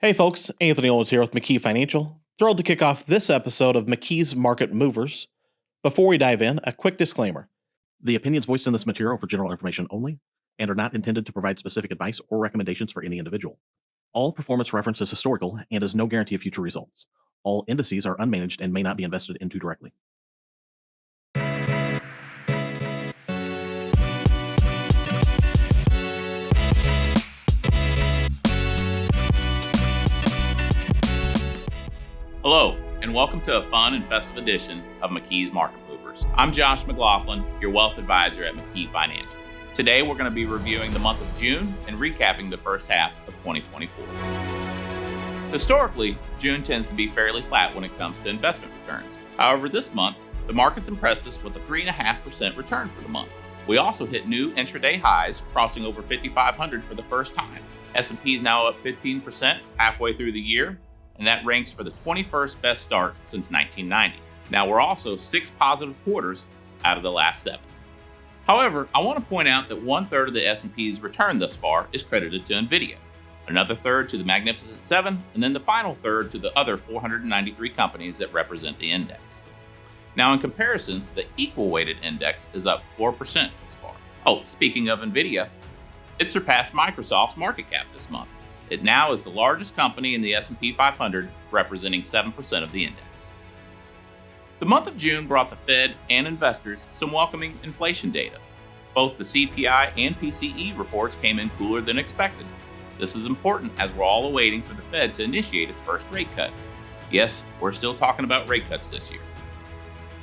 Hey folks, Anthony Owens here with McKee Financial. Thrilled to kick off this episode of McKee's Market Movers. Before we dive in, a quick disclaimer. The opinions voiced in this material are for general information only and are not intended to provide specific advice or recommendations for any individual. All performance reference is historical and is no guarantee of future results. All indices are unmanaged and may not be invested into directly. Hello, and welcome to a fun and festive edition of McKee's Market Movers. I'm Josh McGlothlin, your wealth advisor at McKee Financial. Today, we're going to be reviewing the month of June and recapping the first half of 2024. Historically, June tends to be fairly flat when it comes to investment returns. However, this month, the markets impressed us with a 3.5% return for the month. We also hit new intra-day highs, crossing over 5,500 for the first time. S&P is now up 15% halfway through the year, and that ranks for the 21st best start since 1990. Now, we're also 6 positive quarters out of the last 7. However, I want to point out that 1/3 of the S&P's return thus far is credited to Nvidia, another third to the Magnificent Seven, and then the final third to the other 493 companies that represent the index. Now, in comparison, the equal weighted index is up 4% thus far. Oh, speaking of Nvidia, it surpassed Microsoft's market cap this month. It now is the largest company in the S&P 500, representing 7% of the index. The month of June brought the Fed and investors some welcoming inflation data. Both the CPI and PCE reports came in cooler than expected. This is important as we're all awaiting for the Fed to initiate its first rate cut. Yes, we're still talking about rate cuts this year.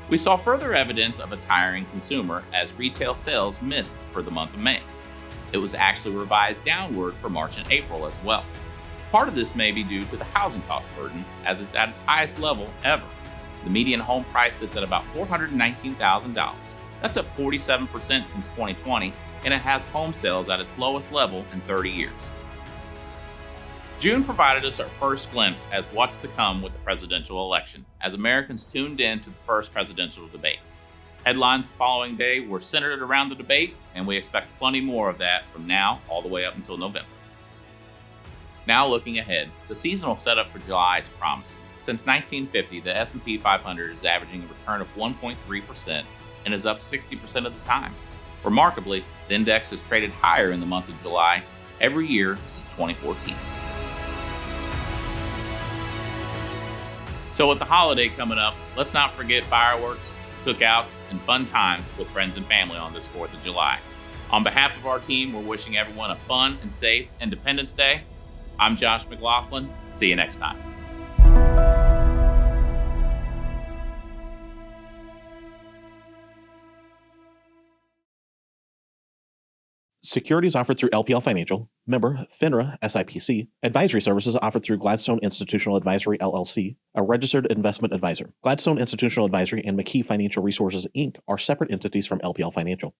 We saw further evidence of a tiring consumer as retail sales missed for the month of May. It was actually revised downward for March and April as well. Part of this may be due to the housing cost burden, as it's at its highest level ever. The median home price sits at about $419,000. That's up 47% since 2020, and it has home sales at its lowest level in 30 years. June provided us our first glimpse as what's to come with the presidential election, as Americans tuned in to the first presidential debate. Headlines the following day were centered around the debate, and we expect plenty more of that from now all the way up until November. Now looking ahead, the seasonal setup for July is promising. Since 1950, the S&P 500 is averaging a return of 1.3% and is up 60% of the time. Remarkably, the index has traded higher in the month of July every year since 2014. So with the holiday coming up, let's not forget fireworks, cookouts, and fun times with friends and family on this 4th of July. On behalf of our team, we're wishing everyone a fun and safe Independence Day. I'm Josh McGlothlin. See you next time. Securities offered through LPL Financial, member FINRA SIPC. Advisory services offered through Gladstone Institutional Advisory LLC, a registered investment advisor. Gladstone Institutional Advisory and McKee Financial Resources Inc. are separate entities from LPL Financial.